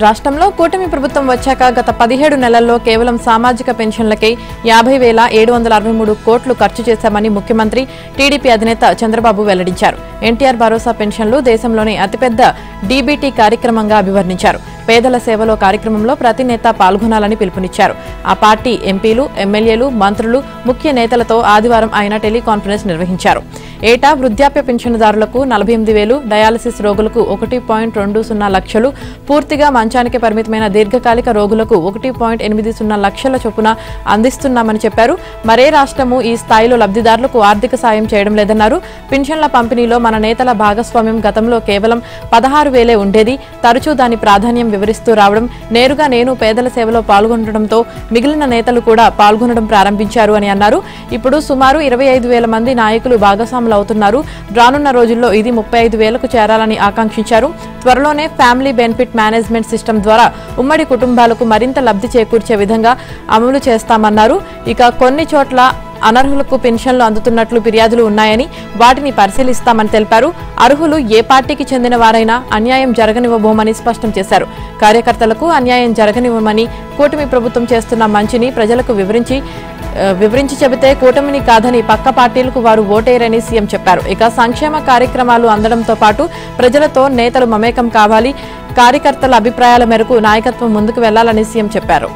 రాష్ట్రంలో కూటమి ప్రభుత్వం వచ్చాక గత 17 నెలల్లో కేవలం సామాజిక పెన్షన్లకే 50,763 కోట్లు ఖర్చు చేశామని ముఖ్యమంత్రి టీడీపీ అధినేత చంద్రబాబు వెల్లడించారు. ఎన్టీఆర్ భరోసా పెన్షన్లు దేశంలోనే అతిపెద్ద డీబీటీ కార్యక్రమంగా అభివర్ణించారు. పేదల సేవలో కార్యక్రమంలో ప్రతి నేత పాల్గొనాలని పిలుపునిచ్చారు. ఆ పార్టీ ఎంపీలు, ఎమ్మెల్యేలు, మంత్రులు, ముఖ్య నేతలతో ఆదివారం ఆయన టెలికాన్ఫరెన్స్ నిర్వహించారు. ఏటా వృద్ధాప్య పెన్షన్దారులకు 48,000, డయాలసిస్ రోగులకు 1.20 లక్షలు, పూర్తిగా మంచానికి పరిమితమైన దీర్ఘకాలిక రోగులకు 1.80 లక్షల చొప్పున అందిస్తున్నామని చెప్పారు. మరే రాష్ట్రము ఈ స్థాయిలో లబ్ధిదారులకు ఆర్థిక సాయం చేయడం లేదన్నారు. పెన్షన్ల పంపిణీలో మన నేతల భాగస్వామ్యం గతంలో కేవలం 16,000 ఉండేది. తరచూ దాని ప్రాధాన్యం వివరిస్తూ రావడం, నేరుగా నేను పేదల సేవలో పాల్గొనడంతో మిగిలిన నేతలు కూడా పాల్గొనడం ప్రారంభించారు అని అన్నారు. ఇప్పుడు సుమారు 25,000 మంది నాయకులు భాగస్వాములు అవుతున్నారు. రానున్న రోజుల్లో ఇది 35,000కు చేరాలని ఆకాంక్షించారు. త్వరలోనే ఫ్యామిలీ బెనిఫిట్ మేనేజ్మెంట్ సిస్టమ్ ద్వారా ఉమ్మడి కుటుంబాలకు మరింత లబ్ధి చేకూర్చే విధంగా అమలు చేస్తామన్నారు. ఇక కొన్ని చోట్ల అనర్హులకు పెన్షన్లు అందుతున్నట్లు ఫిర్యాదులు ఉన్నాయని వాటిని పరిశీలిస్తామని తెలిపారు. అర్హులు ఏ పార్టీకి చెందిన వారైనా అన్యాయం జరగనివ్వబోమని స్పష్టం చేశారు. కార్యకర్తలకు అన్యాయం జరగనివ్వమని, కూటమి ప్రభుత్వం చేస్తున్న మంచిని ప్రజలకు వివరించి చెబితే కూటమిని కాదని పక్క పార్టీలకు వారు ఓటేరని సీఎం చెప్పారు. ఇక సంక్షేమ కార్యక్రమాలు అందడంతో పాటు ప్రజలతో నేతలు మమేకం కావాలి. కార్యకర్తల అభిప్రాయాల మేరకు నాయకత్వం ముందుకు వెళ్లాలని సీఎం చెప్పారు.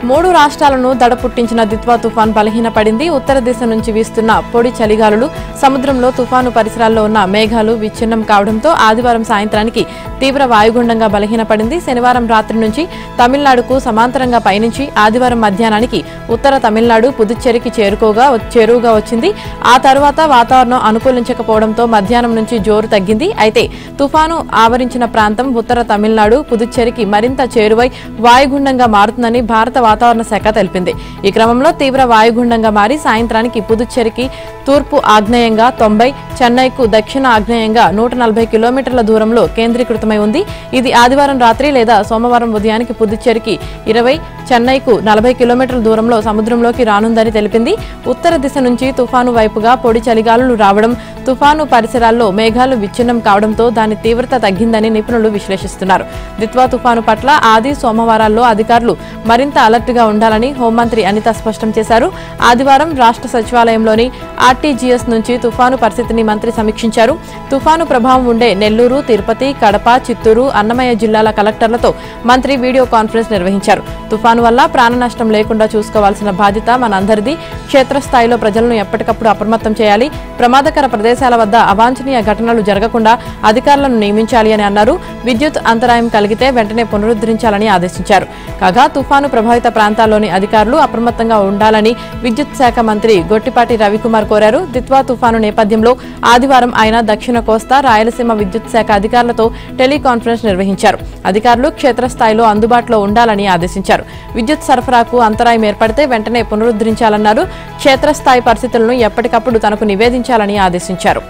3 రాష్ట్రాలను దడపుట్టించిన దిత్వా తుఫాన్ బలహీనపడింది. ఉత్తర దిశ నుంచి వీస్తున్న పొడి చలిగాలులు, సముద్రంలో తుఫాను పరిసరాల్లో ఉన్న మేఘాలు విచ్ఛిన్నం కావడంతో ఆదివారం సాయంత్రానికి తీవ్ర వాయుగుండంగా బలహీనపడింది. శనివారం రాత్రి నుంచి తమిళనాడుకు సమాంతరంగా పయనించి ఆదివారం మధ్యాహ్నానికి ఉత్తర తమిళనాడు, పుదుచ్చేరికి చేరువుగా వచ్చింది. ఆ తర్వాత వాతావరణం అనుకూలించకపోవడంతో మధ్యాహ్నం నుంచి జోరు తగ్గింది. అయితే తుఫాను ఆవరించిన ప్రాంతం ఉత్తర తమిళనాడు, పుదుచ్చేరికి మరింత చేరువై వాయుగుండంగా మారుతుందని భారత వాతావరణ శాఖ తెలిపింది. ఈ క్రమంలో తీవ్ర వాయుగుండంగా మారి సాయంత్రానికి పుదుచ్చేరికి తూర్పు ఆగ్నేయంగా 90, చెన్నైకు దక్షిణ ఆగ్నేయంగా 140 కిలోమీటర్ల దూరంలో కేంద్రీకృతమై ఉంది. ఇది ఆదివారం రాత్రి లేదా సోమవారం ఉదయానికి పుదుచ్చేరికి 20, చెన్నైకు 40 కిలోమీటర్ల దూరంలో సముద్రంలోకి రానుందని తెలిపింది. ఉత్తర దిశ నుంచి తుఫాను వైపుగా పొడి చలిగాలులు రావడం, తుఫాను పరిసరాల్లో మేఘాలు విచ్ఛిన్నం కావడంతో దాని తీవ్రత తగ్గిందని నిపుణులు విశ్లేషిస్తున్నారు. దిత్వా తుఫాను పట్ల ఆది, సోమవారాల్లో అధికారులు మరింత అలర్ట్గా ఉండాలని హోంమంత్రి అనిత స్పష్టం చేశారు. ఆదివారం రాష్ట్ర సచివాలయంలోని ఆర్టీజీఎస్ నుంచి తుఫాను పరిస్థితిని మంత్రి సమీక్షించారు. తుఫాను ప్రభావం ఉండే నెల్లూరు, తిరుపతి, కడప, చిత్తూరు, అన్నమయ్య జిల్లాల కలెక్టర్లతో మంత్రి వీడియో కాన్ఫరెన్స్ నిర్వహించారు. తుఫాను వల్ల ప్రాణ నష్టం లేకుండా చూసుకోవాల్సిన బాధ్యత మనందరిది. క్షేత్రస్థాయిలో ప్రజలను ఎప్పటికప్పుడు అప్రమత్తం చేయాలి. ప్రమాదకర ప్రదేశాల వద్ద అవాంఛనీయ ఘటనలు జరగకుండా అధికారులను నియమించాలి అని అన్నారు. విద్యుత్ అంతరాయం కలిగితే వెంటనే పునరుద్ధరించాలని ఆదేశించారు. కాగా తుఫాను ప్రభావిత ప్రాంతాల్లోని అధికారులు అప్రమత్తంగా ఉండాలని విద్యుత్ శాఖ మంత్రి గొట్టిపాటి రవికుమార్ కోరారు. దిత్వా తుఫాను నేపథ్యంలో ఆదివారం ఆయన దక్షిణ కోస్తా, రాయలసీమ విద్యుత్ శాఖ అధికారులతో టెలికాన్ఫరెన్స్ నిర్వహించారు. అధికారులు క్షేత్రస్థాయిలో అందుబాటులో ఉండాలని ఆదేశించారు. విద్యుత్ సరఫరాకు అంతరాయం ఏర్పడితే వెంటనే పునరుద్ధరించాలన్నారు. క్షేత్రస్థాయి పరిస్థితులను ఎప్పటికప్పుడు తనకు నివేదించాలని ఆదేశించారు.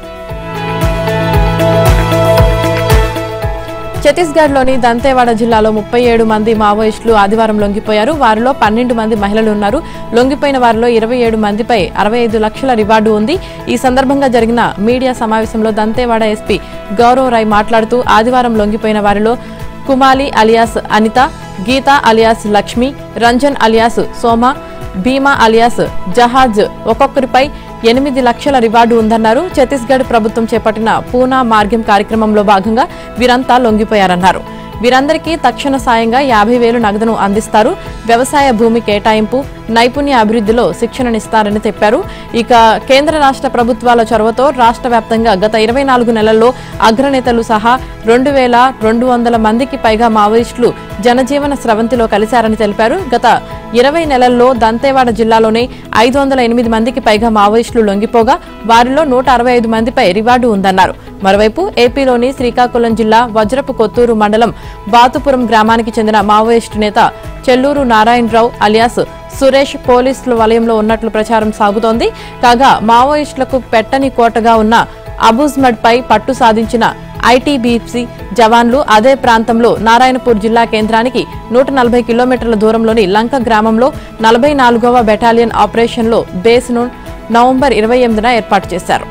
ఛత్తీస్గఢ్లోని దంతేవాడ జిల్లాలో 37 మంది మావోయిస్టులు ఆదివారం లొంగిపోయారు. వారిలో 12 మంది మహిళలు ఉన్నారు. లొంగిపోయిన వారిలో 27 మందిపై 65 లక్షల రివార్డు ఉంది. ఈ సందర్భంగా జరిగిన మీడియా సమావేశంలో దంతేవాడ ఎస్పీ గౌరవ్ రాయ్ మాట్లాడుతూ ఆదివారం లొంగిపోయిన వారిలో కుమాలి అలియాస్ అనిత, గీత అలియాస్ లక్ష్మి, రంజన్ అలియాస్ సోమ, భీమా అలియాస్ జహాజ్ ఒక్కొక్కరిపై 8 లక్షల రివార్డు ఉందన్నారు. ఛత్తీస్గఢ్ ప్రభుత్వం చేపట్టిన పూనా మార్గం కార్యక్రమంలో భాగంగా వీరంతా లొంగిపోయారన్నారు. వీరందరికీ తక్షణ సాయంగా 50,000 నగదును అందిస్తారు. వ్యవసాయ భూమి కేటాయింపు, నైపుణ్య అభివృద్ధిలో శిక్షణనిస్తారని చెప్పారు. ఇక కేంద్ర రాష్ట్ర ప్రభుత్వాల చొరవతో రాష్ట్ర వ్యాప్తంగా గత 24 నెలల్లో అగ్రనేతలు సహా 2,200 మందికి పైగా మావోయిస్టులు జనజీవన స్రవంతిలో కలిశారని తెలిపారు. గత 20 నెలల్లో దంతేవాడ జిల్లాలోనే 508 మందికి పైగా మావోయిస్టులు లొంగిపోగా వారిలో 165 మందిపై రివార్డు ఉందన్నారు. మరోవైపు ఏపీలోని శ్రీకాకుళం జిల్లా వజ్రపు కొత్తూరు మండలం బాతుపురం గ్రామానికి చెందిన మావోయిస్టు నేత చెల్లూరు నారాయణరావు అలియాస్ సురేష్ పోలీసుల వలయంలో ఉన్నట్లు ప్రచారం సాగుతోంది. కాగా మావోయిస్టులకు పెట్టని కోటగా ఉన్న అబూజ్మడ్ పై పట్టు సాధించిన ఐటీబీసీ జవాన్లు అదే ప్రాంతంలో నారాయణపూర్ జిల్లా కేంద్రానికి 140 కిలోమీటర్ల దూరంలోని లంక గ్రామంలో 44వ బెటాలియన్ ఆపరేషన్లో బేస్ను నవంబర్ 28న ఏర్పాటు చేశారు.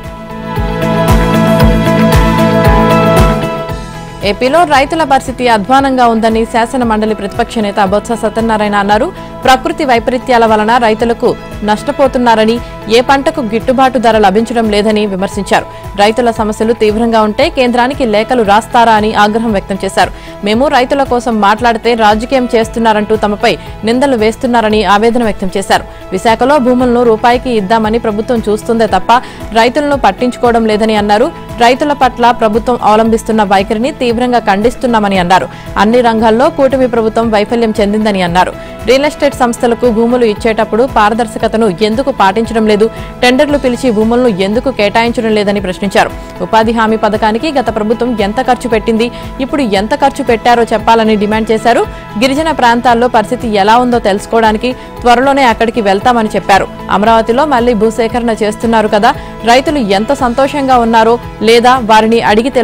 ఏపీలో రైతుల పరిస్థితి అధ్వానంగా ఉందని శాసన మండలి ప్రతిపక్ష నేత బొత్స సత్యనారాయణ అన్నారు. ప్రకృతి వైపరీత్యాల వలన రైతులకు నష్టపోతున్నారని, ఏ పంటకు గిట్టుబాటు ధర లభించడం లేదని విమర్శించారు. రైతుల సమస్యలు తీవ్రంగా ఉంటే కేంద్రానికి లేఖలు రాస్తారా అని ఆగ్రహం వ్యక్తం చేశారు. మేము రైతుల కోసం మాట్లాడితే రాజకీయం చేస్తున్నారంటూ తమపై నిందలు వేస్తున్నారని ఆవేదన వ్యక్తం చేశారు. విశాఖలో భూములను రూపాయికి ఇద్దామని ప్రభుత్వం చూస్తుందే తప్ప రైతులను పట్టించుకోవడం లేదని అన్నారు. రైతుల పట్ల ప్రభుత్వం అవలంబిస్తున్న వైఖరిని తీవ్రంగా ఖండిస్తున్నామని అన్నారు. అన్ని రంగాల్లో కూటమి ప్రభుత్వం వైఫల్యం చెందిందని అన్నారు. రియల్ ఎస్టేట్ సంస్థలకు భూములు ఇచ్చేటప్పుడు పారదర్శకతను ఎందుకు పాటించడం లేదు, టెండర్లు పిలిచి భూములను ఎందుకు కేటాయించడం లేదని ప్రశ్నించారు. ఉపాధి హామీ పథకానికి గత ప్రభుత్వం ఎంత ఖర్చు పెట్టింది, ఇప్పుడు ఎంత ఖర్చు పెట్టారో చెప్పాలని డిమాండ్ చేశారు. గిరిజన ప్రాంతాల్లో పరిస్థితి ఎలా ఉందో తెలుసుకోవడానికి త్వరలోనే అక్కడికి వెళ్తామని చెప్పారు. అమరావతిలో మళ్లీ భూసేకరణ చేస్తున్నారు కదా, రైతులు ఎంత సంతోషంగా ఉన్నారో లేదా వారిని అడిగితే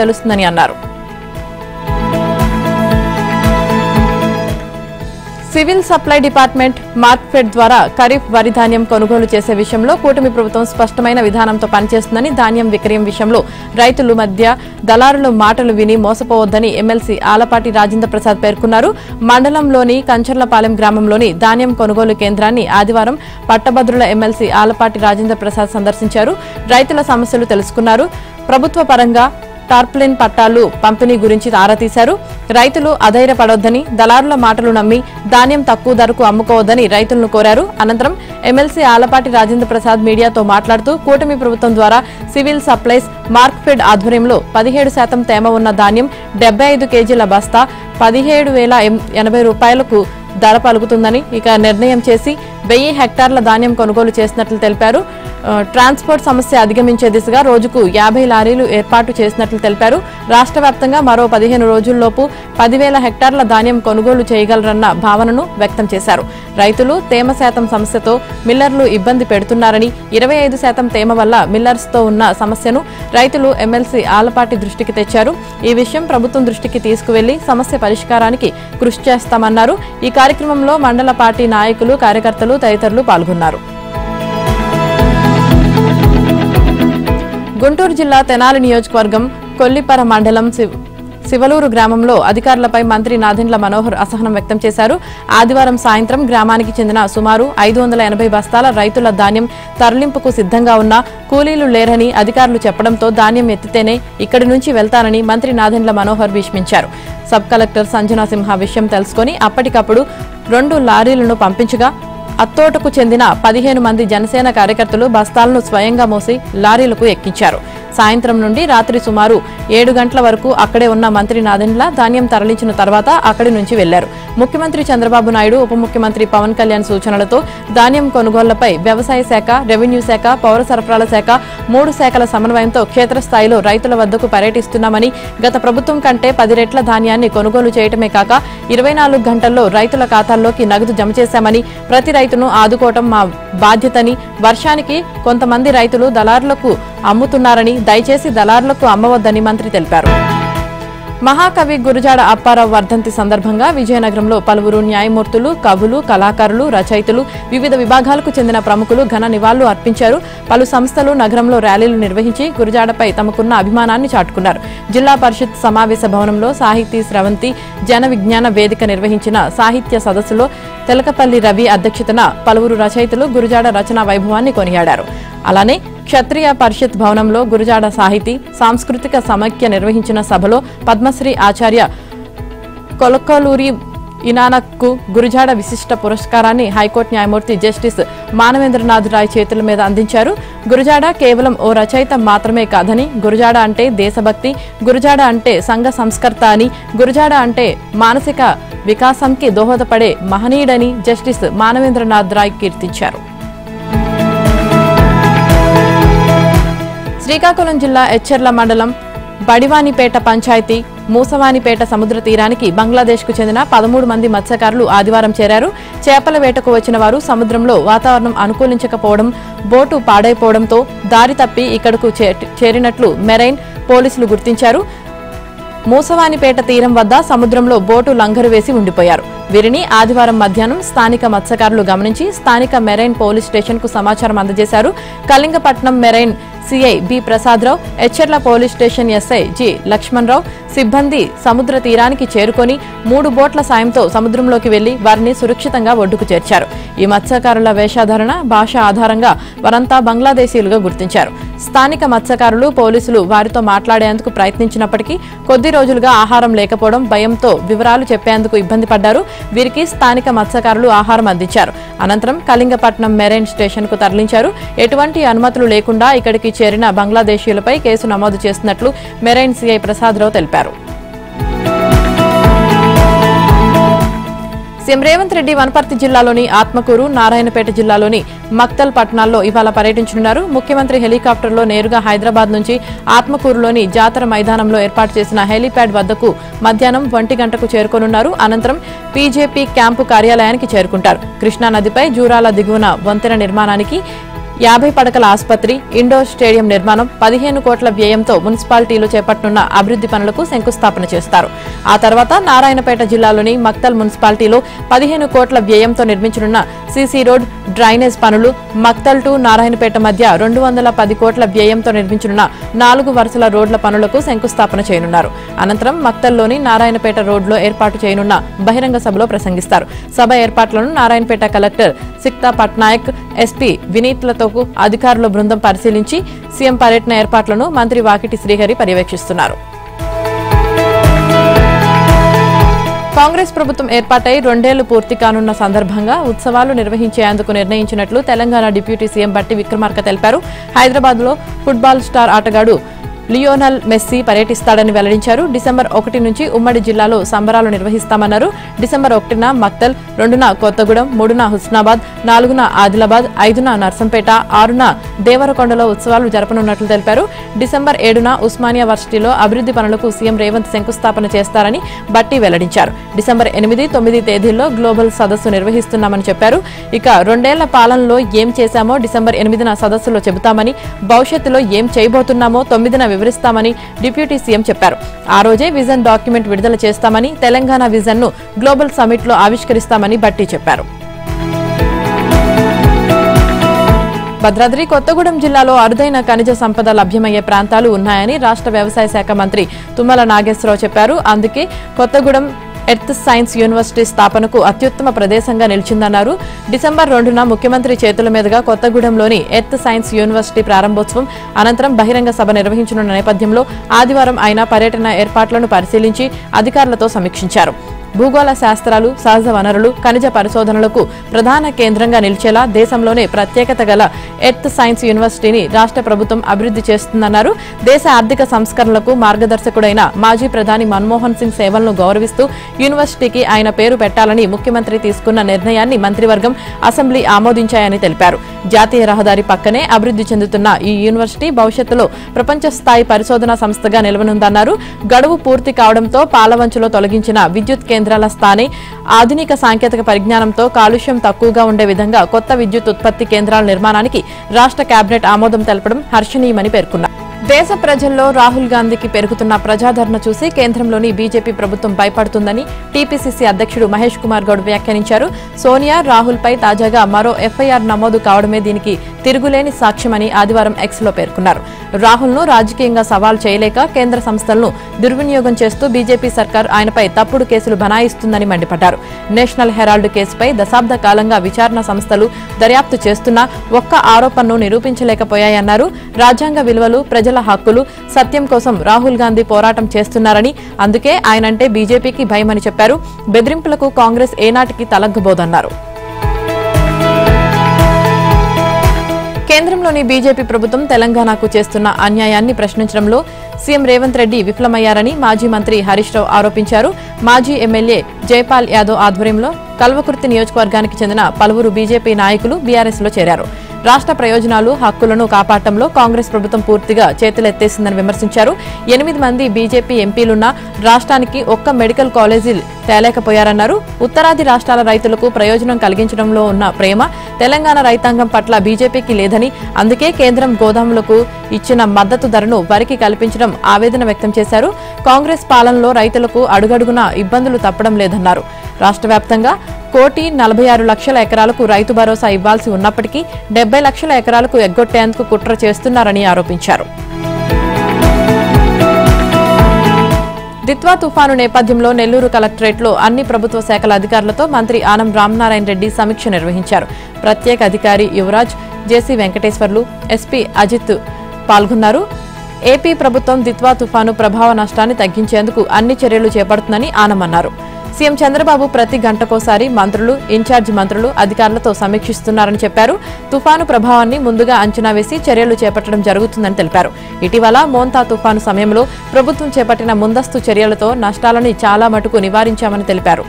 తెలుస్తుందని అన్నారు. సివిల్ సప్లై డిపార్ట్మెంట్ మార్క్ఫెడ్ ద్వారా ఖరీఫ్ వరి ధాన్యం కొనుగోలు చేసే విషయంలో కూటమి ప్రభుత్వం స్పష్టమైన విధానంతో పనిచేస్తుందని, ధాన్యం విక్రయం విషయంలో రైతుల మధ్య దళారుల మాటలు విని మోసపోవద్దని ఎమ్మెల్సీ ఆలపాటి రాజేంద్ర ప్రసాద్ పేర్కొన్నారు. మండలంలోని కంచర్లపాలెం గ్రామంలోని ధాన్యం కొనుగోలు కేంద్రాన్ని ఆదివారం పట్టభద్రుల ఎమ్మెల్సీ ఆలపాటి రాజేంద్ర ప్రసాద్ సందర్శించారు. రైతుల సమస్యలు తెలుసుకున్నారు. ప్రభుత్వ పరంగా టార్ప్లిన్ పట్టాలు పంపిణీ గురించి ఆరా తీశారు. రైతులు అధైర్యపడొద్దని, దళారుల మాటలు నమ్మి ధాన్యం తక్కువ ధరకు అమ్ముకోవద్దని రైతులను కోరారు. అనంతరం ఎమ్మెల్సీ ఆలపాటి రాజేంద్ర ప్రసాద్ మీడియాతో మాట్లాడుతూ కూటమి ప్రభుత్వం ద్వారా సివిల్ సప్లైస్ మార్క్ఫెడ్ ఆధ్వర్యంలో 17% తేమ ఉన్న ధాన్యం 75 కేజీల బస్తా 17,080 రూపాయలకు ధర పలుకుతుందని నిర్ణయం చేసి 1000 హెక్టార్ల ధాన్యం కొనుగోలు చేసినట్లు తెలిపారు. ట్రాన్స్పోర్ట్ సమస్య అధిగమించే దిశగా రోజుకు 50 లారీలు ఏర్పాటు చేసినట్లు తెలిపారు. రాష్ట్ర వ్యాప్తంగా మరో 15 రోజుల్లోపు 10,000 హెక్టార్ల ధాన్యం కొనుగోలు చేయగలరన్న భావనను వ్యక్తం చేశారు. రైతులు తేమ శాతం సమస్యతో మిల్లర్లు ఇబ్బంది పెడుతున్నారని, 25% తేమ వల్ల మిల్లర్స్తో ఉన్న సమస్యను రైతులు ఎమ్మెల్సీ ఆలపాటి దృష్టికి తెచ్చారు. ఈ విషయం ప్రభుత్వం దృష్టికి తీసుకువెళ్లి సమస్య పరిష్కారానికి కృషి చేస్తామన్నారు. ఈ కార్యక్రమంలో మండల పార్టీ నాయకులు, కార్యకర్తలు తదితరులు పాల్గొన్నారు. గుంటూరు జిల్లా తెనాలి నియోజకవర్గం కొల్లిపర మండలం శివలూరు గ్రామంలో అధికారులపై మంత్రి నాదెండ్ల మనోహర్ అసహనం వ్యక్తం చేశారు. ఆదివారం సాయంత్రం గ్రామానికి చెందిన సుమారు 580 బస్తాల రైతుల ధాన్యం తరలింపుకు సిద్ధంగా ఉన్న కూలీలు లేరని అధికారులు చెప్పడంతో ధాన్యం ఎత్తితేనే ఇక్కడి నుంచి వెళ్తానని మంత్రి నాదెండ్ల మనోహర్ భీష్మించారు. సబ్ కలెక్టర్ సంజనా సింహ విషయం తెలుసుకుని అప్పటికప్పుడు 2 లారీలను పంపించగా అత్తోటకు చెందిన 15 మంది జనసేన కార్యకర్తలు బస్తాలను స్వయంగా మోసి లారీలకు ఎక్కించారు. సాయంత్రం నుండి రాత్రి సుమారు 7 గంటల వరకు అక్కడే ఉన్న మంత్రి నాదెండ్ల ధాన్యం తరలించిన తర్వాత అక్కడి నుంచి వెళ్లారు. ముఖ్యమంత్రి చంద్రబాబు నాయుడు, ఉప ముఖ్యమంత్రి పవన్ కళ్యాణ్ సూచనలతో ధాన్యం కొనుగోళ్లపై వ్యవసాయ శాఖ, రెవెన్యూ శాఖ, పౌర సరఫరాల శాఖ 3 శాఖల సమన్వయంతో క్షేత్రస్థాయిలో రైతుల వద్దకు పర్యటిస్తున్నామని, గత ప్రభుత్వం కంటే 10 రెట్ల ధాన్యాన్ని కొనుగోలు చేయటమే కాక 24 గంటల్లో రైతుల ఖాతాల్లోకి నగదు జమ చేశామని, ప్రతి రైతును ఆదుకోవటం మా బాధ్యతని, వర్షానికి కొంతమంది రైతులు దళారులకు అమ్ముతున్నారని, దయచేసి దళారులకు అమ్మవద్దని మంత్రి తెలిపారు. మహాకవి గురజాడ అప్పారావు వర్ధంతి సందర్భంగా విజయనగరంలో పలువురు న్యాయమూర్తులు, కవులు, కళాకారులు, రచయితలు, వివిధ విభాగాలకు చెందిన ప్రముఖులు ఘన నివాళులు అర్పించారు. పలు సంస్థలు నగరంలో ర్యాలీలు నిర్వహించి గురజాడపై తమకున్న అభిమానాన్ని చాటుకున్నారు. జిల్లా పరిషత్ సమావేశ భవనంలో సాహితీ స్రవంతి జన విజ్ఞాన వేదిక నిర్వహించిన సాహిత్య సదస్సులో తెలకపల్లి రవి అధ్యక్షతన పలువురు రచయితలు గురజాడ రచనా వైభవాన్ని కొనియాడారు. అలానే క్షత్రియ పరిషత్ భవనంలో గురజాడ సాహితీ సాంస్కృతిక సమైక్య నిర్వహించిన సభలో పద్మశ్రీ ఆచార్య కొలకలూరి ఇనానక్కు గురజాడ విశిష్ట పురస్కారాన్ని హైకోర్టు న్యాయమూర్తి జస్టిస్ మానవేంద్రనాథ్ రాయ్ చేతుల మీద అందించారు. గురజాడ కేవలం ఓ రచయిత మాత్రమే కాదని, గురజాడ అంటే దేశభక్తి, గురజాడ అంటే సంఘ సంస్కర్త అని, గురజాడ అంటే మానసిక వికాసంకి దోహదపడే మహనీయుడని జస్టిస్ మానవేంద్రనాథ్ రాయ్ కీర్తించారు. శ్రీకాకుళం జిల్లా ఎచ్చెర్ల మండలం బడివానిపేట పంచాయతీ మూసవానిపేట సముద్ర తీరానికి బంగ్లాదేశ్కు చెందిన 13 మంది మత్స్యకారులు ఆదివారం చేరారు. చేపల వేటకు వచ్చిన వారు సముద్రంలో వాతావరణం అనుకూలించకపోవడం, బోటు పాడైపోవడంతో దారి తప్పి ఇక్కడకు చేరినట్లు మెరైన్ పోలీసులు గుర్తించారు. మూసవానిపేట తీరం వద్ద సముద్రంలో బోటు లంగరు వేసి ఉండిపోయారు. వీరిని ఆదివారం మధ్యాహ్నం స్థానిక మత్స్యకారులు గమనించి స్థానిక మెరైన్ పోలీస్ స్టేషన్ కు సమాచారం అందజేశారు. Kalingapatnam marine CI B Prasadarao, Etcherla police station SI G Lakshmanarao సిబ్బంది సముద్ర తీరానికి చేరుకొని 3 బోట్ల సాయంతో సముద్రంలోకి వెళ్లి వారిని సురక్షితంగా ఒడ్డుకు చేర్చారు. ఈ మత్స్యకారుల వేషధారణ, భాష ఆధారంగా వారంతా బంగ్లాదేశీయులుగా గుర్తించారు. స్థానిక మత్స్యకారులు, పోలీసులు వారితో మాట్లాడేందుకు ప్రయత్నించినప్పటికీ కొద్ది రోజులుగా ఆహారం లేకపోవడం భయంతో వివరాలు చెప్పేందుకు ఇబ్బంది పడ్డారు. వీరికి స్థానిక మత్స్యకారులు ఆహారం అందించారు. అనంతరం కళింగపట్నం మెరైన్ స్టేషన్ కు తరలించారు. ఎటువంటి అనుమతులు లేకుండా ఇక్కడికి చేరిన బంగ్లాదేశీయులపై కేసు నమోదు చేస్తున్నట్లు మెరైన్ సిఐ ప్రసాదరావు తెలిపారు. సీఎం రేవంత్ రెడ్డి వనపర్తి జిల్లాలోని ఆత్మకూరు, నారాయణపేట జిల్లాలోని మక్తల్ పట్టణాల్లో ఇవాళ పర్యటించనున్నారు. ముఖ్యమంత్రి హెలికాప్టర్లో నేరుగా హైదరాబాద్ నుంచి ఆత్మకూరులోని జాతర మైదానంలో ఏర్పాటు చేసిన హెలీప్యాడ్ వద్దకు మధ్యాహ్నం 1 గంటకు చేరుకోనున్నారు. అనంతరం బీజేపీ క్యాంపు కార్యాలయానికి చేరుకుంటారు. కృష్ణానదిపై జూరాల దిగువన వంతెన నిర్మాణానికి, 50 పడకల ఆసుపత్రి, ఇండోర్ స్టేడియం నిర్మాణం, 15 కోట్ల వ్యయంతో మున్సిపాలిటీలో చేపట్టనున్న అభివృద్ధి పనులకు శంకుస్థాపన చేస్తారు. ఆ తర్వాత నారాయణపేట జిల్లాలోని మక్తల్ మున్సిపాలిటీలో 15 కోట్ల వ్యయంతో నిర్మించనున్న సీసీ రోడ్, డ్రైనేజ్ పనులు, మక్తల్ టు నారాయణపేట మధ్య 210 కోట్ల వ్యయంతో నిర్మించనున్న 4 వరుసల రోడ్ల పనులకు శంకుస్థాపన చేయనున్నారు. అనంతరం మక్తల్లోని నారాయణపేట రోడ్లో ఏర్పాటు చేయనున్న బహిరంగ సభలో ప్రసంగిస్తారు. సభ ఏర్పాట్లను నారాయణపేట కలెక్టర్ సిక్తా పట్నాయక్, ఎస్పీ వినీత్లతో అధికారుల బృందం పరిశీలించి సీఎం పర్యటన ఏర్పాట్లను మంత్రి వాకిటి శ్రీహరి పర్యవేక్షిస్తున్నారు. కాంగ్రెస్ ప్రభుత్వం ఏర్పాటై 2 ఏళ్లు పూర్తి కానున్న సందర్భంగా ఉత్సవాలు నిర్వహించేందుకు నిర్ణయించినట్లు తెలంగాణ డిప్యూటీ సీఎం బట్టి విక్రమార్క తెలిపారు. హైదరాబాద్లో ఫుట్బాల్ స్టార్ ఆటగాడు లియోనల్ మెస్సీ పర్యటిస్తాడని వెల్లడించారు. డిసెంబర్ 1 నుంచి ఉమ్మడి జిల్లాలో సంబరాలు నిర్వహిస్తామన్నారు. డిసెంబర్ 1న మక్తల్, 2న కొత్తగూడెం, 3న హుస్నాబాద్, 4న ఆదిలాబాద్, 5న నర్సంపేట, 6న దేవరకొండలో ఉత్సవాలు జరపనున్నట్లు తెలిపారు. డిసెంబర్ 7న ఉస్మానియా వర్సిటీలో అభివృద్ధి పనులకు సీఎం రేవంత్ శంకుస్థాపన చేస్తారని బట్టి వెల్లడించారు. డిసెంబర్ 8, 9 తేదీల్లో గ్లోబల్ సదస్సు నిర్వహిస్తున్నామని చెప్పారు. ఇక 2 ఏళ్ల పాలనలో ఏం చేశామో డిసెంబర్ 8న సదస్సులో చెబుతామని, భవిష్యత్తులో ఏం చేయబోతున్నామో 9న వివరిస్తామని డిప్యూటీ సీఎం చెప్పారు. ఆ రోజే విజన్ డాక్యుమెంట్ విడుదల చేస్తామని, తెలంగాణ విజన్ ను గ్లోబల్ సమిట్ లో ఆవిష్కరిస్తామని బట్టి చెప్పారు. భద్రాద్రి కొత్తగూడెం జిల్లాలో అరుదైన ఖనిజ సంపద లభ్యమయ్యే ప్రాంతాలు ఉన్నాయని రాష్ట్ర వ్యవసాయ శాఖ మంత్రి తుమ్మల నాగేశ్వరరావు చెప్పారు. అందుకే కొత్తగూడెం ఎర్త్ సైన్స్ యూనివర్సిటీ స్థాపనకు అత్యుత్తమ ప్రదేశంగా నిలిచిందన్నారు. డిసెంబర్ 2న ముఖ్యమంత్రి చేతుల మీదుగా కొత్తగూడెంలోని ఎర్త్ సైన్స్ యూనివర్సిటీ ప్రారంభోత్సవం అనంతరం బహిరంగ సభ నిర్వహించనున్న నేపథ్యంలో ఆదివారం ఆయన పర్యటన ఏర్పాట్లను పరిశీలించి అధికారులతో సమీక్షించారు. భూగోళ శాస్త్రాలు, సహజ వనరులు, ఖనిజ పరిశోధనలకు ప్రధాన కేంద్రంగా నిలిచేలా దేశంలోనే ప్రత్యేకత గల ఎర్త్ సైన్స్ యూనివర్సిటీని రాష్ట్ర ప్రభుత్వం అభివృద్ధి చేస్తుందన్నారు. దేశ ఆర్థిక సంస్కరణలకు మార్గదర్శకుడైన మాజీ ప్రధాని మన్మోహన్ సింగ్ సేవలను గౌరవిస్తూ యూనివర్సిటీకి ఆయన పేరు పెట్టాలని ముఖ్యమంత్రి తీసుకున్న నిర్ణయాన్ని మంత్రివర్గం, అసెంబ్లీ ఆమోదించాయని తెలిపారు. జాతీయ రహదారి పక్కనే అభివృద్ధి చెందుతున్న ఈ యూనివర్సిటీ భవిష్యత్తులో ప్రపంచ స్థాయి పరిశోధనా సంస్థగా నిలవనుందన్నారు. గడువు పూర్తి కావడంతో పాలవంచులో తొలగించిన విద్యుత్ కేంద్రాల స్థానే ఆధునిక సాంకేతిక పరిజ్ఞానంతో కాలుష్యం తక్కువగా ఉండే విధంగా కొత్త విద్యుత్ ఉత్పత్తి కేంద్రాల నిర్మాణానికి రాష్ట్ర కేబినెట్ ఆమోదం తెలపడం హర్షణీయమని పేర్కొన్నారు. దేశ ప్రజల్లో రాహుల్ గాంధీకి పెరుగుతున్న ప్రజాదరణ చూసి కేంద్రంలోని బీజేపీ ప్రభుత్వం భయపడుతుందని టీపీసీసీ అధ్యక్షుడు మహేష్ కుమార్ గౌడ్ వ్యాఖ్యానించారు. సోనియా, రాహుల్ పై తాజాగా మరో ఎఫ్ఐఆర్ నమోదు కావడమే దీనికి తిరుగులేని సాక్ష్యమని ఆదివారం ఎక్స్ లో పేర్కొన్నారు. రాహుల్ ను రాజకీయంగా సవాల్ చేయలేక కేంద్ర సంస్థలను దుర్వినియోగం చేస్తూ బీజేపీ సర్కార్ ఆయనపై తప్పుడు కేసులు బనాయిస్తుందని మండిపడ్డారు. నేషనల్ హెరాల్డ్ కేసుపై దశాబ్ద కాలంగా విచారణ సంస్థలు దర్యాప్తు చేస్తున్నా ఒక్క ఆరోపణను నిరూపించలేకపోయాయన్నారు. రాజ్యాంగ విలువలు, ప్రజల హక్కులు, సత్యం కోసం రాహుల్ గాంధీ పోరాటం చేస్తున్నారని, అందుకే ఆయనంటే బీజేపీకి భయమని చెప్పారు. బెదిరింపులకు కాంగ్రెస్ ఏనాటికి తలగ్గబోదన్నారు. కేంద్రంలోని బీజేపీ ప్రభుత్వం తెలంగాణకు చేస్తున్న అన్యాయాన్ని ప్రశ్నించడంలో సీఎం రేవంత్ రెడ్డి విఫలమయ్యారని మాజీ మంత్రి హరీష్ రావు ఆరోపించారు. మాజీ ఎమ్మెల్యే జైపాల్ యాదవ్ ఆధ్వర్యంలో కల్వకుర్తి నియోజకవర్గానికి చెందిన పలువురు బీజేపీ నాయకులు బీఆర్ఎస్ లో చేరారు. రాష్ట్ర ప్రయోజనాలు హక్కులను కాపాడటంలో కాంగ్రెస్ ప్రభుత్వం పూర్తిగా చేతులెత్తేసిందని విమర్శించారు. 8 మంది బీజేపీ ఎంపీలున్న రాష్ట్రానికి ఒక్క మెడికల్ కాలేజీ తేలేకపోయారన్నారు. ఉత్తరాది రాష్ట్రాల రైతులకు ప్రయోజనం కలిగించడంలో ఉన్న ప్రేమ తెలంగాణ రైతాంగం పట్ల బీజేపీకి లేదని, అందుకే కేంద్రం గోదాములకు ఇచ్చిన మద్దతు ధరను వరికి కల్పించడం ఆవేదన వ్యక్తం చేశారు. కాంగ్రెస్ పాలనలో రైతులకు అడుగడుగునా ఇబ్బందులు తప్పడం లేదన్నారు. రాష్ట్ర వ్యాప్తంగా 1,46,00,000 ఎకరాలకు రైతు భరోసా ఇవ్వాల్సి ఉన్నప్పటికీ 70 లక్షల ఎకరాలకు ఎగ్గొట్టేందుకు కుట్ర చేస్తున్నారని ఆరోపించారు. దిత్వా తుఫాను నేపథ్యంలో నెల్లూరు కలెక్టరేట్లో అన్ని ప్రభుత్వ శాఖల అధికారులతో మంత్రి ఆనం రామనారాయణ రెడ్డి సమీక్ష నిర్వహించారు. ప్రత్యేక అధికారి యువరాజ్, జేసీ వెంకటేశ్వర్లు, ఎస్పీ అజిత్ పాల్గొన్నారు. ఏపీ ప్రభుత్వం దిత్వా తుఫాను ప్రభావ నష్టాన్ని తగ్గించేందుకు అన్ని చర్యలు చేపడుతుందని ఆనం అన్నారు. సీఎం చంద్రబాబు ప్రతి గంటకోసారి మంత్రులు, ఇన్ఛార్జి మంత్రులు, అధికారులతో సమీక్షిస్తున్నారని చెప్పారు. తుఫాను ప్రభావాన్ని ముందుగా అంచనా వేసి చర్యలు చేపట్టడం జరుగుతుందని తెలిపారు. ఇటీవల మోంతా తుఫాను సమయంలో ప్రభుత్వం చేపట్టిన ముందస్తు చర్యలతో నష్టాలను చాలా మటుకు నివారించామని తెలిపారు.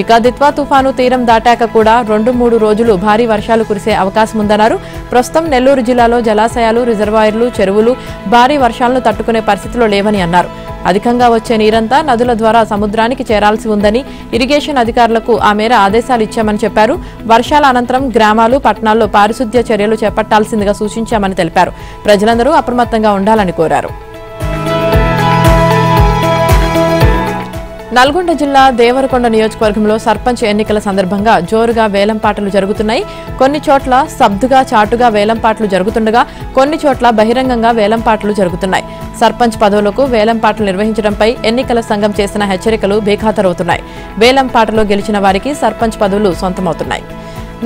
ఇక దిత్వా తుఫాను తీరం దాటాక కూడా 2-3 రోజులు భారీ వర్షాలు కురిసే అవకాశం ఉందన్నారు. ప్రస్తుతం నెల్లూరు జిల్లాలో జలాశయాలు, రిజర్వాయర్లు, చెరువులు భారీ వర్షాలను తట్టుకునే పరిస్థితిలో లేవని అన్నారు. అధికంగా వచ్చే నీరంతా నదుల ద్వారా సముద్రానికి చేరాల్సి ఉందని, ఇరిగేషన్ అధికారులకు ఆ మేర ఆదేశాలు ఇచ్చామని చెప్పారు. వర్షాల అనంతరం గ్రామాలు, పట్టణాల్లో పారిశుద్ధ్య చర్యలు చేపట్టాల్సిందిగా సూచించామని తెలిపారు. ప్రజలందరూ అప్రమత్తంగా ఉండాలని కోరారు. నల్గొండ జిల్లా దేవరకొండ నియోజకవర్గంలో సర్పంచ్ ఎన్నికల సందర్భంగా జోరుగా వేలంపాటలు జరుగుతున్నాయి. కొన్ని చోట్ల సబ్దుగా, చాటుగా వేలంపాటలు జరుగుతుండగా కొన్ని చోట్ల బహిరంగంగా వేలంపాటలు జరుగుతున్నాయి. సర్పంచ్ పదవులకు వేలంపాటలు నిర్వహించడంపై ఎన్నికల సంఘం చేసిన హెచ్చరికలు బేఖాతరవుతున్నాయి. వేలంపాటలో గెలిచిన వారికి సర్పంచ్ పదవులు సొంతమవుతున్నాయి.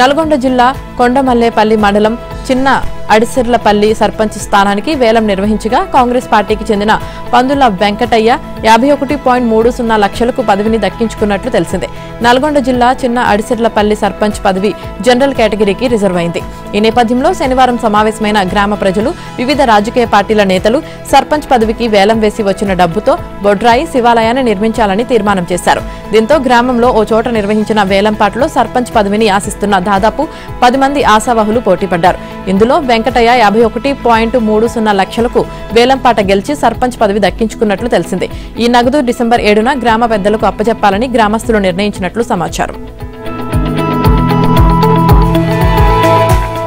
నల్గొండ జిల్లా కొండమల్లేపల్లి మండలం చిన్న అడిసిర్లపల్లి సర్పంచ్ స్థానానికి వేలం నిర్వహించగా కాంగ్రెస్ పార్టీకి చెందిన పందుల వెంకటయ్య 51.30 లక్షలకు పదవిని దక్కించుకున్నట్లు తెలిసిందే. నల్గొండ జిల్లా చిన్న అడిసిర్లపల్లి సర్పంచ్ పదవి జనరల్ కేటగిరీకి రిజర్వ్ అయింది. ఈ నేపథ్యంలో శనివారం సమావేశమైన గ్రామ ప్రజలు, వివిధ రాజకీయ పార్టీల నేతలు సర్పంచ్ పదవికి వేలం వేసి వచ్చిన డబ్బుతో బొడ్రాయి శివాలయాన్ని నిర్మించాలని తీర్మానం చేశారు. దీంతో గ్రామంలో ఓ చోట నిర్వహించిన వేలంపాటలో సర్పంచ్ పదవిని ఆశిస్తున్న దాదాపు 10 మంది ఆశావహులు పోటీపడ్డారు. ఇందులో వెంకటయ్య 51.30 లక్షలకు వేలంపాట గెలిచి సర్పంచ్ పదవి దక్కించుకున్నట్లు తెలిసింది. ఈ నగదు డిసెంబర్ 7న గ్రామ పెద్దలకు అప్పచెప్పాలని గ్రామస్తులు నిర్ణయించినట్లు సమాచారం.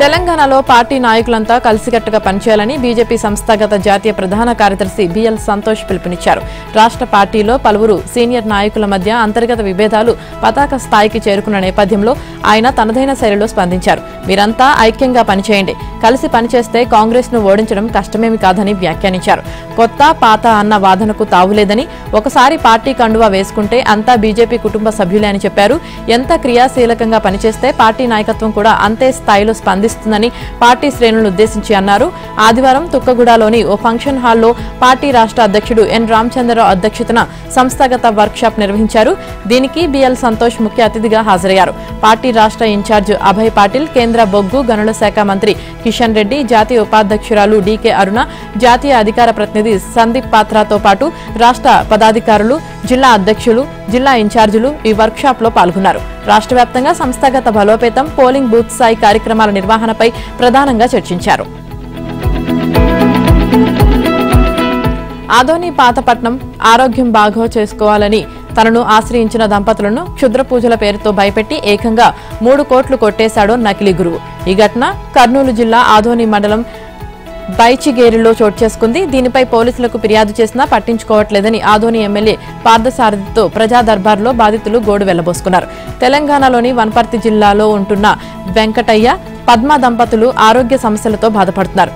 తెలంగాణలో పార్టీ నాయకులంతా కలిసికట్టుగా పనిచేయాలని బీజేపీ సంస్థాగత జాతీయ ప్రధాన కార్యదర్శి బిఎల్ సంతోష్ పిలుపునిచ్చారు. రాష్ట్ర పార్టీలో పలువురు సీనియర్ నాయకుల మధ్య అంతర్గత విభేదాలు పతాక స్థాయికి చేరుకున్న నేపథ్యంలో ఆయన తనదైన శైలిలో స్పందించారు. మీరంతా ఐక్యంగా పనిచేయండి, కలిసి పనిచేస్తే కాంగ్రెస్ ను ఓడించడం కష్టమేమి కాదని వ్యాఖ్యానించారు. కొత్త పాత అన్న వాదనకు తావులేదని, ఒకసారి పార్టీ కండువా వేసుకుంటే అంతా బీజేపీ కుటుంబ సభ్యులే అని చెప్పారు. ఎంత క్రియాశీలకంగా పనిచేస్తే పార్టీ నాయకత్వం కూడా అంతే స్థాయిలో స్పందిస్తుందని పార్టీ శ్రేణులను ఉద్దేశించి అన్నారు. ఆదివారం తుక్కగూడలోని ఓ ఫంక్షన్ హాల్లో పార్టీ రాష్ట్ర అధ్యక్షుడు ఎన్ రామచంద్రరావు అధ్యక్షతన సంస్థాగత వర్క్ షాప్ నిర్వహించారు. దీనికి బిఎల్ సంతోష్ ముఖ్య అతిథిగా హాజరయ్యారు. పార్టీ రాష్ట్ర ఇన్ఛార్జ్ అభయ్ పాటిల్, కేంద్ర బొగ్గు గనుల శాఖ మంత్రి కిషన్ రెడ్డి, జాతీయ ఉపాధ్యక్షురాలు డీకే అరుణ, జాతీయ అధికార ప్రతినిధి సందీప్ పాత్రతో పాటు రాష్ట్ర పదాధికారులు, జిల్లా అధ్యక్షులు, జిల్లా ఇన్ఛార్జీలు ఈ వర్క్ షాప్ లో పాల్గొన్నారు. రాష్ట్ర వ్యాప్తంగా సంస్థాగత బలోపేతం, పోలింగ్ బూత్ స్థాయి కార్యక్రమాల నిర్వహణపై ప్రధానంగా చర్చించారు. ఆదోని పాతపట్నం ఆరోగ్యం బాగో చేసుకోవాలని తనను ఆశ్రయించిన దంపతులను క్షుద్ర పూజల పేరుతో భయపెట్టి ఏకంగా 3 కోట్లు కొట్టేశాడో నకిలీ గురువు. ఈ ఘటన కర్నూలు జిల్లా ఆదోని మండలం బైచిగేరిలో చోటు చేసుకుంది. దీనిపై పోలీసులకు ఫిర్యాదు చేసినా పట్టించుకోవట్లేదని ఆదోని ఎమ్మెల్యే పార్థసారథితో ప్రజా దర్బార్లో బాధితులు గోడు వెళ్లబోసుకున్నారు. తెలంగాణలోని వనపర్తి జిల్లాలో ఉంటున్న వెంకటయ్య, పద్మ దంపతులు ఆరోగ్య సమస్యలతో బాధపడుతున్నారు.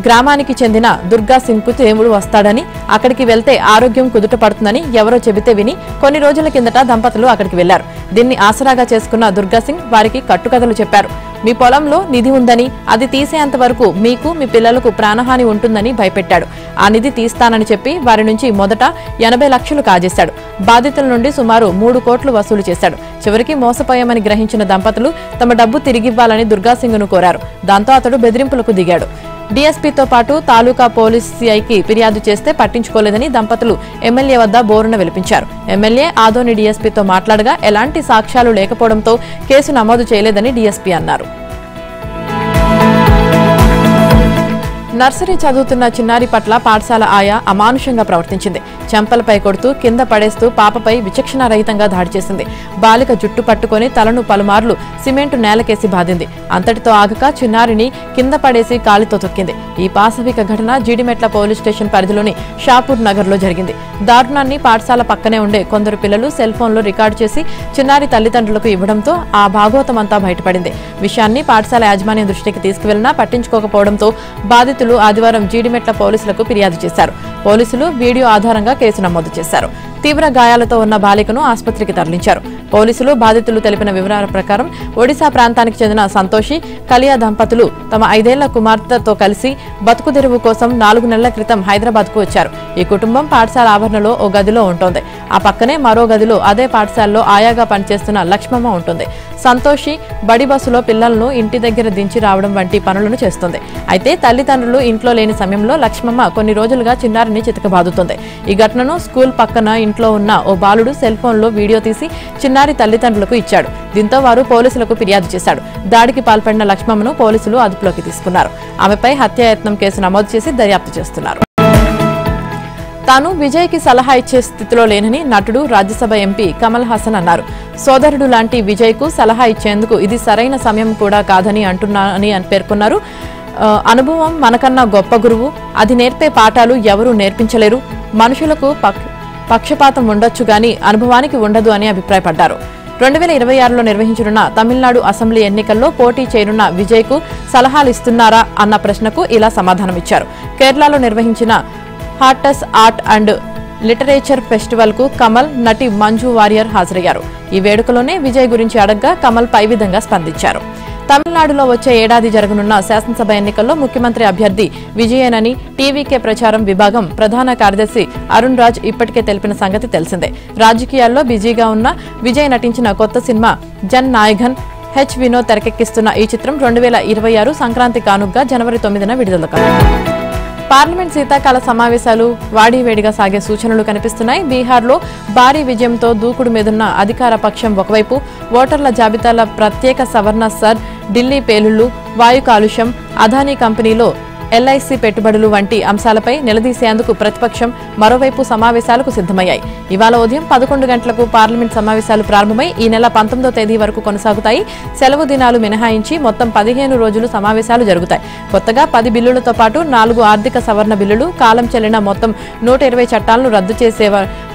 గ్రామానికి చెందిన దుర్గా సింగ్కు దేవుడు వస్తాడని, అక్కడికి వెళ్తే ఆరోగ్యం కుదుట పడుతుందని ఎవరో చెబితే విని కొన్ని రోజుల కిందట దంపతులు అక్కడికి వెళ్లారు. దీన్ని ఆసరాగా చేసుకున్న దుర్గా సింగ్ వారికి కట్టుకథలు చెప్పారు. మీ పొలంలో నిధి ఉందని, అది తీసేంత వరకు మీకు, మీ పిల్లలకు ప్రాణహాని ఉంటుందని భయపెట్టాడు. ఆ నిధి తీస్తానని చెప్పి వారి నుంచి మొదట 80 లక్షలు కాజేశాడు. బాధితుల నుండి సుమారు 3 కోట్లు వసూలు చేశాడు. చివరికి మోసపోయామని గ్రహించిన దంపతులు తమ డబ్బు తిరిగివ్వాలని దుర్గాసింగ్ను కోరారు. దాంతో అతడు బెదిరింపులకు దిగాడు. డీఎస్పీతో పాటు తాలూకా పోలీస్ సీఐకి ఫిర్యాదు చేస్తే పట్టించుకోలేదని దంపతులు ఎమ్మెల్యే వద్ద బోరున విలిపించారు. ఎమ్మెల్యే ఆదోని డీఎస్పీతో మాట్లాడగా ఎలాంటి సాక్ష్యాలు లేకపోవడంతో కేసు నమోదు చేయలేదని డీఎస్పీ అన్నారు. నర్సరీ చదువుతున్న చిన్నారి పట్ల పాఠశాల ఆయా అమానుషంగా ప్రవర్తించింది. చెంపలపై కొడుతూ కింద పడేస్తూ పాపపై విచక్షణారహితంగా దాడి చేసింది. బాలిక జుట్టు పట్టుకుని తలను పలుమార్లు సిమెంటు నేలకేసి బాధింది. అంతటితో ఆగక చిన్నారిని కింద పడేసి కాలితో తొక్కింది. ఈ పాశవిక ఘటన జీడిమెట్ల పోలీస్ స్టేషన్ పరిధిలోని షాపూర్ నగర్లో జరిగింది. దారుణాన్ని పాఠశాల పక్కనే ఉండే కొందరు పిల్లలు సెల్ ఫోన్లో రికార్డు చేసి చిన్నారి తల్లిదండ్రులకు ఇవ్వడంతో ఆ భాగవతమంతా బయటపడింది. విషయాన్ని పాఠశాల యాజమాన్యం దృష్టికి తీసుకువెళ్లినా పట్టించుకోకపోవడంతో బాధితులు ఆదివారం జీడిమెట్ల పోలీసులకు ఫిర్యాదు చేశారు. పోలీసులు వీడియో ఆధారంగా కేసు నమోదు చేశారు. తీవ్ర గాయాలతో ఉన్న బాలికను ఆసుపత్రికి తరలించారు. పోలీసులు బాధితులు తెలిపిన వివరాల ప్రకారం ఒడిశా ప్రాంతానికి చెందిన సంతోషి, కలియా దంపతులు తమ 5 ఏళ్ల కుమార్తెతో కలిసి బతుకుదెరువు కోసం 4 నెలల క్రితం హైదరాబాద్కు వచ్చారు. ఈ కుటుంబం పాఠశాల ఆవరణలో ఓ గదిలో ఉంటోంది. ఆ పక్కనే మరో గదిలో అదే పాఠశాలలో ఆయాగా పనిచేస్తున్న లక్ష్మమ్మ ఉంటుంది. సంతోషి బడి బస్సులో పిల్లలను ఇంటి దగ్గర దించి రావడం వంటి పనులను చేస్తుంది. అయితే తల్లిదండ్రులు ఇంట్లో లేని సమయంలో లక్ష్మమ్మ కొన్ని రోజులుగా చిన్నారిని చితకబాదుతుంది. ఈ ఘటనను స్కూల్ పక్కన ఇంట్లో ఉన్న ఓ బాలుడు సెల్ ఫోన్లో వీడియో తీసి చిన్నారి తల్లిదండ్రులకు ఇచ్చాడు. దీంతో వారు పోలీసులకు ఫిర్యాదు చేశాడు. దాడికి పాల్పడిన లక్ష్మమ్మను పోలీసులు అదుపులోకి తీసుకున్నారు. ఆమెపై హత్యాయత్నం కేసు నమోదు చేసి దర్యాప్తు చేస్తున్నారు. తాను విజయ్కి సలహా ఇచ్చే స్థితిలో లేనని నటుడు, రాజ్యసభ ఎంపీ కమల్ హాసన్ అన్నారు. సోదరుడు లాంటి విజయ్కు సలహా ఇచ్చేందుకు ఇది సరైన సమయం కూడా కాదని అంటున్నానని పేర్కొన్నారు. అనుభవం మనకన్నా గొప్ప గురువు, అది నేర్పే పాఠాలు ఎవరూ నేర్పించలేరు. మనుషులకు పక్షపాతం ఉండొచ్చు గాని అనుభవానికి ఉండదు అని అభిప్రాయపడ్డారు. 2026లో నిర్వహించనున్న తమిళనాడు అసెంబ్లీ ఎన్నికల్లో పోటీ చేయనున్న విజయ్కు సలహాలు ఇస్తున్నారా అన్న ప్రశ్నకు ఇలా సమాధానమిచ్చారు. కేరళలో నిర్వహించిన హార్టస్ ఆర్ట్ అండ్ లిటరేచర్ ఫెస్టివల్ కు కమల్, నటి మంజు వారియర్ హాజరయ్యారు. ఈ వేడుకలోనే విజయ్ గురించి అడగ్గా కమల్ పై విధంగా స్పందించారు. తమిళనాడులో వచ్చే ఏడాది జరగనున్న శాసనసభ ఎన్నికల్లో ముఖ్యమంత్రి అభ్యర్థి విజయేనని టీవీకే ప్రచారం విభాగం ప్రధాన కార్యదర్శి అరుణ్ రాజ్ ఇప్పటికే తెలిపిన సంగతి తెలిసిందే. రాజకీయాల్లో బిజీగా ఉన్న విజయ్ నటించిన కొత్త సినిమా జన్ నాయకన్ హెచ్ వినోద్ తెరకెక్కిస్తున్న ఈ చిత్రం 2026 సంక్రాంతి కానుగ్గా జనవరి 9న విడుదల కానుంది. పార్లమెంట్ శీతాకాల సమావేశాలు వాడివేడిగా సాగే సూచనలు కనిపిస్తున్నాయి. బీహార్లో భారీ విజయంతో దూకుడు మీదున్న అధికార పక్షం ఒకవైపు ఓటర్ల జాబితాల ప్రత్యేక సవరణ, సర్ ఢిల్లీ పేలుళ్లు, వాయు కాలుష్యం, అదానీ కంపెనీలో ఎల్ఐసి పెట్టుబడులు వంటి అంశాలపై నిలదీసేందుకు ప్రతిపక్షం మరోవైపు సమావేశాలకు సిద్దమయ్యాయి. ఇవాళ ఉదయం 11 గంటలకు పార్లమెంట్ సమావేశాలు ప్రారంభమై ఈ నెల 19వ తేదీ వరకు కొనసాగుతాయి. సెలవు దినాలు మినహాయించి మొత్తం 15 రోజులు సమావేశాలు జరుగుతాయి. కొత్తగా 10 బిల్లులతో పాటు 4 ఆర్థిక సవరణ బిల్లులు, కాలం చెల్లిన మొత్తం 120 చట్టాలను రద్దు చేసే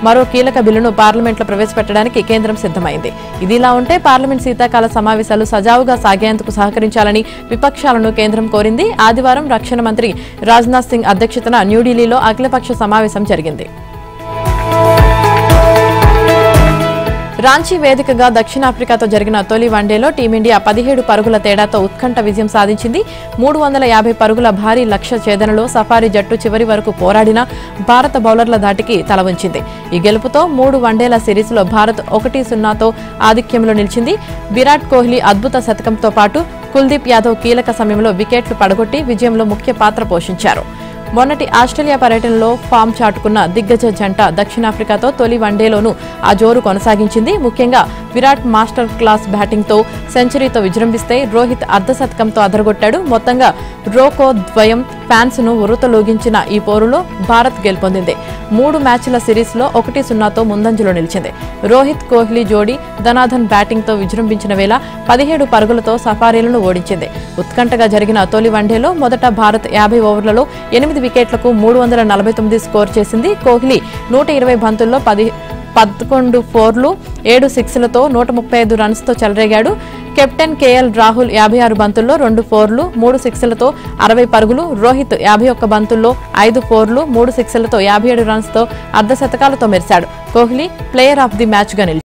మరో కీలక బిల్లును పార్లమెంట్లో ప్రవేశపెట్టడానికి కేంద్రం సిద్దమైంది. ఇదిలా ఉంటే పార్లమెంట్ శీతాకాల సమావేశాలు సజావుగా సాగేందుకు సహకరించాలని విపక్షాలను కేంద్రం కోరింది. ఆదివారం రక్షణ మంత్రి రాజ్నాథ్ సింగ్ అధ్యక్షతన న్యూఢిల్లీలో అఖిలపక్ష సమావేశం జరిగింది. రాంచీ వేదికగా దక్షిణాఫ్రికాతో జరిగిన తొలి వన్డేలో టీమిండియా 17 పరుగుల తేడాతో ఉత్కంఠ విజయం సాధించింది. 350 పరుగుల భారీ లక్ష్య ఛేదనలో సఫారీ జట్టు చివరి వరకు పోరాడినా భారత బౌలర్ల ధాటికి తలవంచింది. ఈ గెలుపుతో 3 వన్డేల సిరీస్లో భారత్ 1-0తో ఆధిక్యంలో నిలిచింది. విరాట్ కోహ్లీ అద్భుత శతకంతో పాటు కుల్దీప్ యాదవ్ కీలక సమయంలో వికెట్లు పడగొట్టి విజయంలో ముఖ్య పాత్ర పోషించారు. మొన్నటి ఆస్ట్రేలియా పర్యటనలో ఫామ్ చాటుకున్న దిగ్గజ జంట దక్షిణాఫ్రికాతో తొలి వన్డేలోనూ ఆ జోరు కొనసాగించింది. ముఖ్యంగా విరాట్ మాస్టర్ క్లాస్ బ్యాటింగ్తో సెంచరీతో విజృంభిస్తే రోహిత్ అర్ధశతకంతో అదరగొట్టాడు. మొత్తంగా రోకో ద్వయం ఫ్యాన్స్ ను ఉర్రూతలూగించిన ఈ పోరులో భారత్ గెలుపొందింది. 3 మ్యాచ్ల సిరీస్లో 1-0తో ముందంజలో నిలిచింది. రోహిత్ కోహ్లీ జోడీ ధనాధన్ బ్యాటింగ్తో విజృంభించిన వేళ 17 పరుగులతో సఫారీలను ఓడించింది. ఉత్కంఠగా జరిగిన తొలి వన్డేలో మొదట భారత్ 50 ఓవర్లలో 8 వికెట్లకు 349 స్కోర్ చేసింది. కోహ్లీ 120 బంతుల్లో 11 ఫోర్లు, 7 సిక్స్లతో 135 రన్స్తో చెలరేగాడు. కెప్టెన్ కేఎల్ రాహుల్ 56 బంతుల్లో 2 ఫోర్లు, 3 సిక్స్లతో 60 పరుగులు, రోహిత్ 51 బంతుల్లో 5 ఫోర్లు, 3 సిక్స్లతో 57 రన్స్తో అర్ధశతకాలతో మెరిశాడు. కోహ్లీ ప్లేయర్ ఆఫ్ ది మ్యాచ్గా నిలిచాడు.